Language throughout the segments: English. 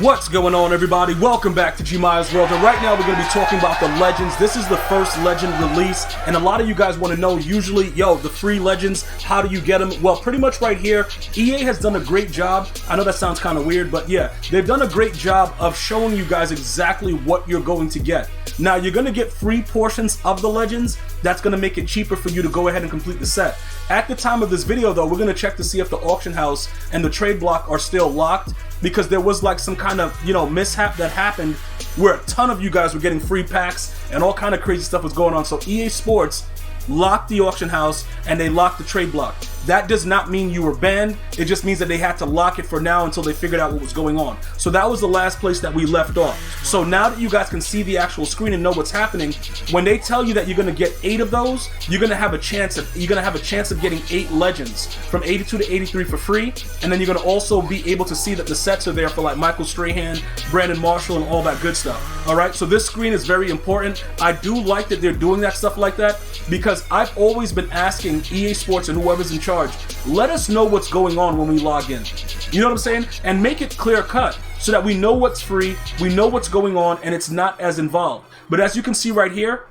What's going on, everybody? Welcome back to GmiasWorld, and right now we're going to be talking about the legends. This is the first legend release, and a lot of you guys want to know, usually, the free legends, how do you get them? Well, pretty much right here, EA has done a great job. I know that sounds kind of weird, but yeah, they've done a great job of showing you guys exactly what you're going to get. Now, you're going to get free portions of the legends. That's going to make it cheaper for you to go ahead and complete the set. At the time of this video, though, we're going to check to see if the auction house and the trade block are still locked, because there was like some kind of, mishap that happened where a ton of you guys were getting free packs and all kind of crazy stuff was going on. So EA Sports locked the auction house and they locked the trade block. That does not mean you were banned. It just means that they had to lock it for now until they figured out what was going on. So that was the last place that we left off. So now that you guys can see the actual screen and know what's happening, when they tell you that you're going to get 8 of those, you're going to have a chance of getting 8 legends from 82 to 83 for free. And then you're going to also be able to see that the sets are there for like Michael Strahan, Brandon Marshall, and all that good stuff. All right, so this screen is very important. I do like that they're doing that stuff like that, because I've always been asking EA Sports and whoever's in charge, let us know what's going on when we log in. You know what I'm saying? And make it clear cut so that we know what's free, we know what's going on, and it's not as involved. But as you can see right here,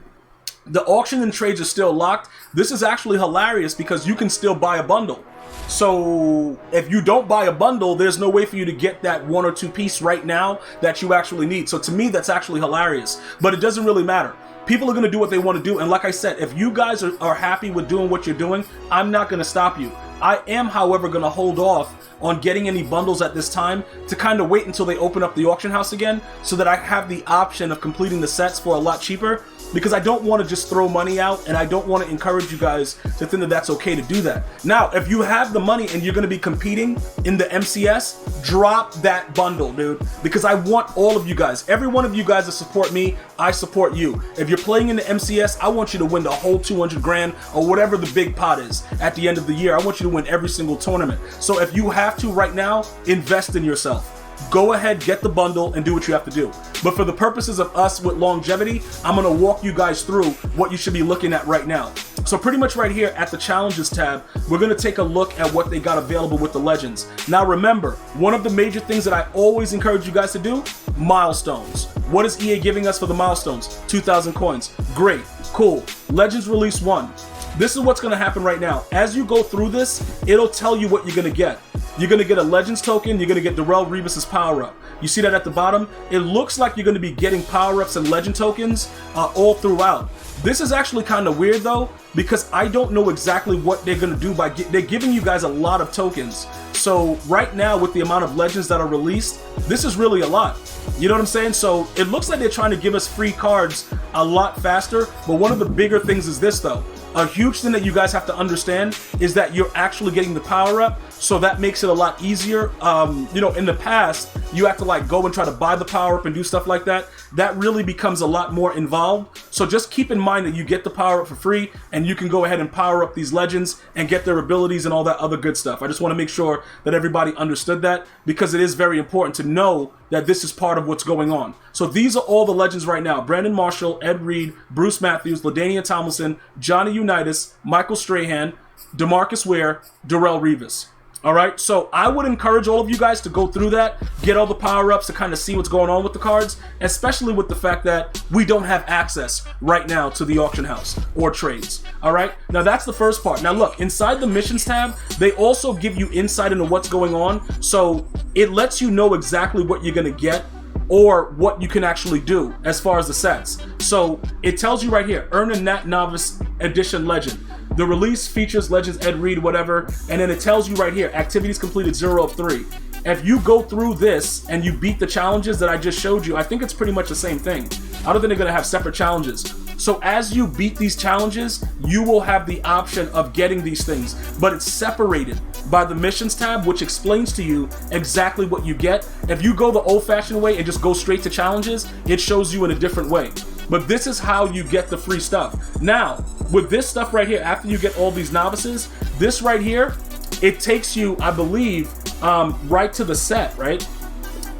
the auction and trades are still locked. This is actually hilarious because you can still buy a bundle. So if you don't buy a bundle, there's no way for you to get that 1 or 2 piece right now that you actually need. So to me, that's actually hilarious, but it doesn't really matter. People are going to do what they want to do, and like I said, if you guys are happy with doing what you're doing, I'm not going to stop you. I am, however, going to hold off on getting any bundles at this time to kind of wait until they open up the auction house again, so that I have the option of completing the sets for a lot cheaper, because I don't want to just throw money out, and I don't want to encourage you guys to think that that's okay to do that. Now, if you have the money and you're going to be competing in the MCS, drop that bundle, dude, because I want all of you guys, every one of you guys to support me. I support you. If you're playing in the MCS, I want you to win the whole 200 grand or whatever the big pot is at the end of the year. I want you to win every single tournament. So if you have to right now, invest in yourself. Go ahead, get the bundle, and do what you have to do. But for the purposes of us with longevity, I'm going to walk you guys through what you should be looking at right now. So pretty much right here at the challenges tab, we're going to take a look at what they got available with the legends. Now remember, one of the major things that I always encourage you guys to do, milestones. What is EA giving us for the milestones? 2,000 coins. Great. Cool. Legends Release 1. This is what's going to happen right now. As you go through this, it'll tell you what you're going to get. You're going to get a Legends token. You're going to get Darrell Revis's power-up. You see that at the bottom? It looks like you're going to be getting power-ups and Legend tokens all throughout. This is actually kind of weird, though, because I don't know exactly what they're going to do. They're giving you guys a lot of tokens. So right now, with the amount of Legends that are released, this is really a lot. You know what I'm saying? So it looks like they're trying to give us free cards a lot faster. But one of the bigger things is this, though. A huge thing that you guys have to understand is that you're actually getting the power up, so that makes it a lot easier. In the past, you have to like go and try to buy the power up and do stuff like that. That really becomes a lot more involved. So just keep in mind that you get the power up for free, and you can go ahead and power up these legends and get their abilities and all that other good stuff. I just want to make sure that everybody understood that, because it is very important to know that this is part of what's going on. So these are all the legends right now. Brandon Marshall, Ed Reed, Bruce Matthews, LaDainian Tomlinson, Johnny Unitas, Michael Strahan, DeMarcus Ware, Darrell Revis. All right, so I would encourage all of you guys to go through that, get all the power-ups to kind of see what's going on with the cards, especially with the fact that we don't have access right now to the auction house or trades. All right, now that's the first part. Now look, inside the missions tab, they also give you insight into what's going on, so it lets you know exactly what you're going to get or what you can actually do as far as the sets. So it tells you right here, earn a Nat Novice Edition Legend. The release features Legends Ed Reed, whatever, and then it tells you right here, activities completed 0 of 3. If you go through this and you beat the challenges that I just showed you, I think it's pretty much the same thing. I don't think they're going to have separate challenges. So as you beat these challenges, you will have the option of getting these things, but it's separated by the missions tab, which explains to you exactly what you get. If you go the old-fashioned way and just go straight to challenges, it shows you in a different way. But this is how you get the free stuff. Now, with this stuff right here, after you get all these novices, this right here, it takes you, I believe, right to the set, right?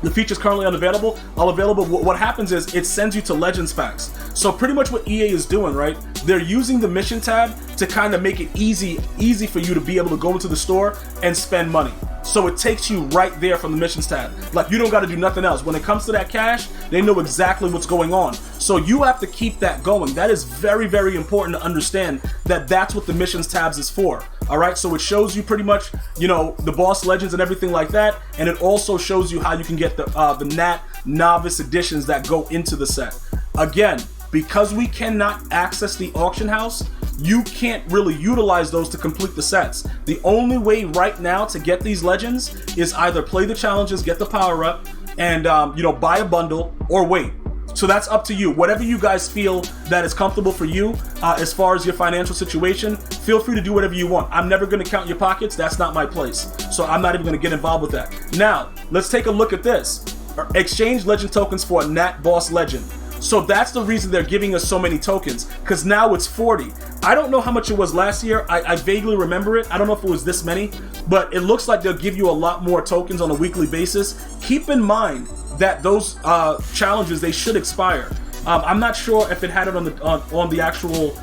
The feature's currently unavailable. What happens is it sends you to Legends packs. So pretty much what EA is doing, right? They're using the mission tab to kind of make it easy for you to be able to go into the store and spend money. So it takes you right there from the missions tab. Like, you don't got to do nothing else. When it comes to that cash, they know exactly what's going on. So you have to keep that going. That is very, very important to understand that that's what the missions tabs is for. All right, so it shows you pretty much, you know, the boss legends and everything like that. And it also shows you how you can get the Nat novice editions that go into the set. Again, because we cannot access the auction house, you can't really utilize those to complete the sets. The only way right now to get these legends is either play the challenges, get the power up, and you know, buy a bundle, or wait. So that's up to you. Whatever you guys feel that is comfortable for you as far as your financial situation, feel free to do whatever you want. I'm never going to count your pockets. That's not my place. So I'm not even going to get involved with that. Now, let's take a look at this. Exchange legend tokens for a Nat boss legend. So that's the reason they're giving us so many tokens, because now it's 40. I don't know how much it was last year. I vaguely remember it. I don't know if it was this many, but it looks like they'll give you a lot more tokens on a weekly basis. Keep in mind that those challenges, they should expire. I'm not sure if it had it on the actual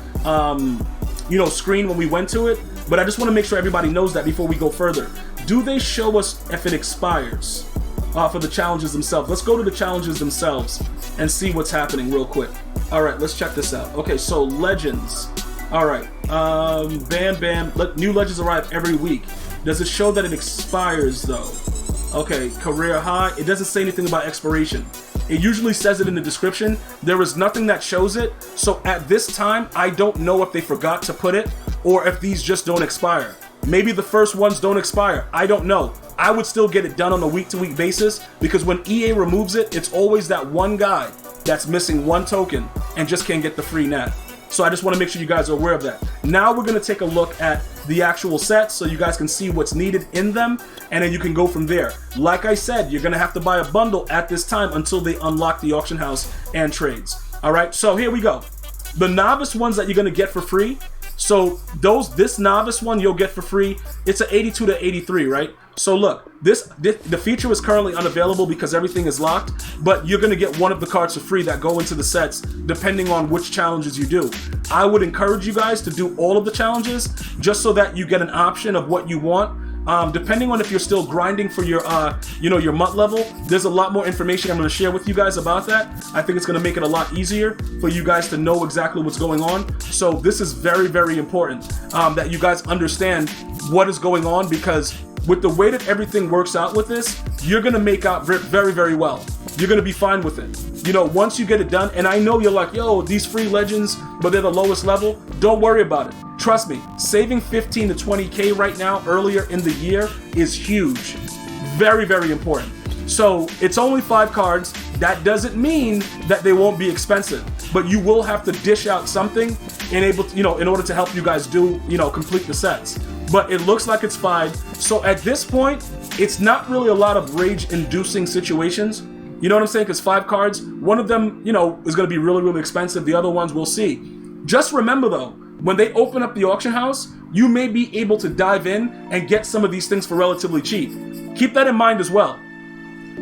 you know, screen when we went to it, but I just want to make sure everybody knows that before we go further. Do they show us if it expires for the challenges themselves? Let's go to the challenges themselves and see what's happening real quick. All right, let's check this out. Okay, so legends. All right, bam. New legends arrive every week. Does it show that it expires though? Okay, career high. It doesn't say anything about expiration. It usually says it in the description. There is nothing that shows it. So at this time, I don't know if they forgot to put it or if these just don't expire. Maybe the first ones don't expire. I don't know. I would still get it done on a week-to-week basis, because when EA removes it, it's always that one guy that's missing one token and just can't get the free Nat. So I just want to make sure you guys are aware of that. Now we're going to take a look at the actual sets so you guys can see what's needed in them, and then you can go from there. Like I said, you're going to have to buy a bundle at this time until they unlock the auction house and trades. All right, so here we go. The novice ones that you're going to get for free. So this novice one you'll get for free. It's an 82 to 83, right? So look, the feature is currently unavailable because everything is locked, but you're going to get one of the cards for free that go into the sets depending on which challenges you do. I would encourage you guys to do all of the challenges just so that you get an option of what you want. Depending on if you're still grinding for your you know, your month level, there's a lot more information I'm going to share with you guys about that. I think it's going to make it a lot easier for you guys to know exactly what's going on. So this is very, very important that you guys understand what is going on, because with the way that everything works out with this, you're going to make out very, very well. You're going to be fine with it. You know, once you get it done, and I know you're like, yo, these free legends, but they're the lowest level. Don't worry about it. Trust me, saving 15 to 20K right now earlier in the year is huge. Very, very important. So it's only 5 cards. That doesn't mean that they won't be expensive, but you will have to dish out something in order to help you guys do, you know, complete the sets. But it looks like it's 5. So at this point, it's not really a lot of rage-inducing situations. You know what I'm saying? Because 5 cards, one of them, you know, is going to be really, really expensive. The other ones we'll see. Just remember though, when they open up the auction house, you may be able to dive in and get some of these things for relatively cheap. Keep that in mind as well.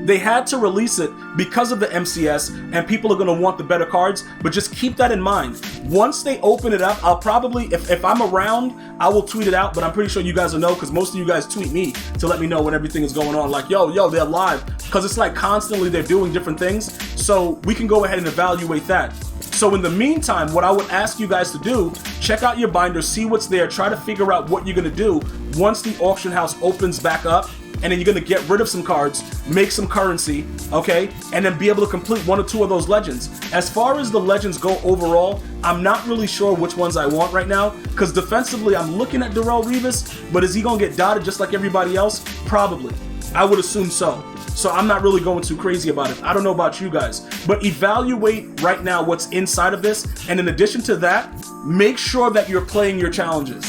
They had to release it because of the MCS, and people are going to want the better cards, but just keep that in mind. Once they open it up, I'll probably, if I'm around, I will tweet it out, but I'm pretty sure you guys will know, because most of you guys tweet me to let me know when everything is going on. Like, yo, they're live, because it's like constantly they're doing different things, so we can go ahead and evaluate that. So in the meantime, what I would ask you guys to do, check out your binder, see what's there, try to figure out what you're going to do once the auction house opens back up, and then you're going to get rid of some cards, make some currency, okay, and then be able to complete 1 or 2 of those legends. As far as the legends go overall, I'm not really sure which ones I want right now, because defensively I'm looking at Darrell Revis, but is he going to get dotted just like everybody else? Probably. I would assume so. So I'm not really going too crazy about it. I don't know about you guys, but evaluate right now what's inside of this, and in addition to that, make sure that you're playing your challenges,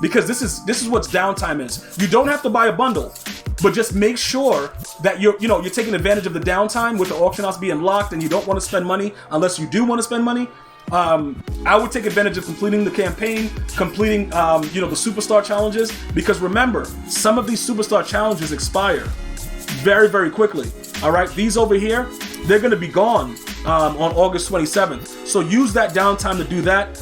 because this is what downtime is. You don't have to buy a bundle, but just make sure that you're taking advantage of the downtime with the auction house being locked, and you don't want to spend money unless you do want to spend money. I would take advantage of completing the campaign, completing the superstar challenges, because remember, some of these superstar challenges expire very, very quickly. All right, these over here, they're going to be gone on August 27th. So use that downtime to do that.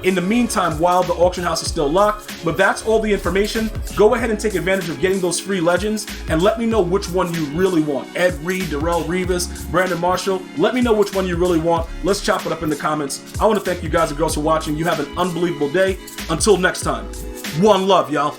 In the meantime, while the auction house is still locked. But that's all the information. Go ahead and take advantage of getting those free legends and let me know which one you really want. Ed Reed, Darrell Revis, Brandon Marshall. Let me know which one you really want. Let's chop it up in the comments. I want to thank you guys and girls for watching. You have an unbelievable day. Until next time, one love, y'all.